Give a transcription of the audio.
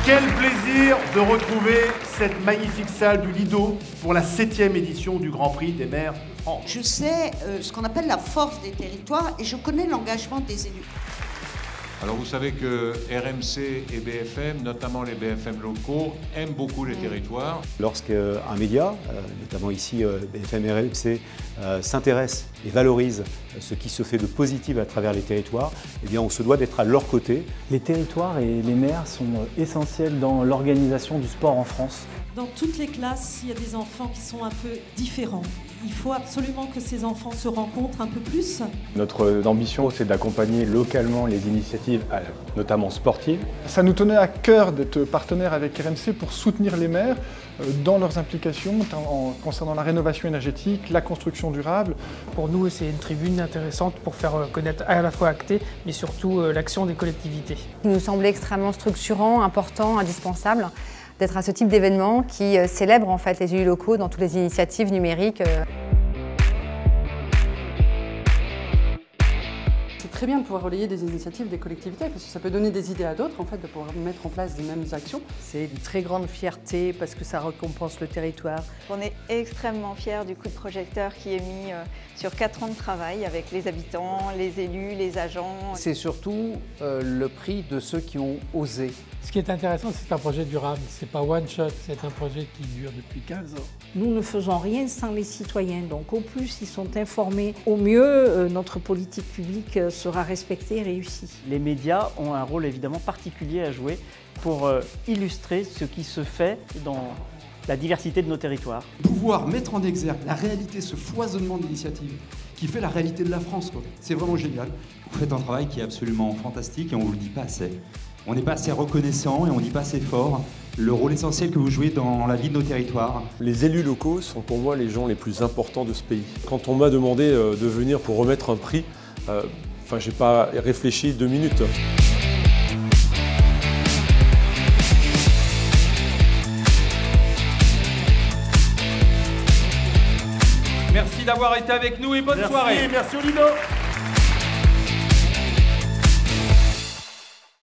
Quel plaisir de retrouver cette magnifique salle du Lido pour la 7e édition du Grand Prix des maires de France. Je sais ce qu'on appelle la force des territoires et je connais l'engagement des élus. Alors vous savez que RMC et BFM, notamment les BFM locaux, aiment beaucoup les territoires. Lorsqu'un média, notamment ici BFM et RMC, s'intéresse et valorise ce qui se fait de positif à travers les territoires, eh bien on se doit d'être à leur côté. Les territoires et les maires sont essentiels dans l'organisation du sport en France. Dans toutes les classes, il y a des enfants qui sont un peu différents. Il faut absolument que ces enfants se rencontrent un peu plus. Notre ambition, c'est d'accompagner localement les initiatives, notamment sportives. Ça nous tenait à cœur d'être partenaire avec RMC pour soutenir les maires dans leurs implications concernant la rénovation énergétique, la construction durable. Pour nous, c'est une tribune intéressante pour faire connaître à la fois Acté, mais surtout l'action des collectivités. Il nous semblait extrêmement structurant, important, indispensable d'être à ce type d'événement qui célèbre en fait les élus locaux dans toutes les initiatives numériques. C'est très bien de pouvoir relayer des initiatives des collectivités parce que ça peut donner des idées à d'autres en fait, de pouvoir mettre en place les mêmes actions. C'est une très grande fierté parce que ça récompense le territoire. On est extrêmement fiers du coup de projecteur qui est mis sur 4 ans de travail avec les habitants, les élus, les agents. C'est surtout le prix de ceux qui ont osé. Ce qui est intéressant, c'est un projet durable. C'est pas one shot, c'est un projet qui dure depuis 15 ans. Nous ne faisons rien sans les citoyens, donc au plus ils sont informés, au mieux notre politique publique sera respectée et réussie. Les médias ont un rôle évidemment particulier à jouer pour illustrer ce qui se fait dans la diversité de nos territoires. Pouvoir mettre en exergue la réalité, ce foisonnement d'initiatives qui fait la réalité de la France, c'est vraiment génial. Vous faites un travail qui est absolument fantastique et on ne vous le dit pas assez. On n'est pas assez reconnaissant et on ne dit pas assez fort le rôle essentiel que vous jouez dans la vie de nos territoires. Les élus locaux sont pour moi les gens les plus importants de ce pays. Quand on m'a demandé de venir pour remettre un prix, j'ai pas réfléchi 2 minutes. Merci d'avoir été avec nous et bonne soirée. Merci au Lido.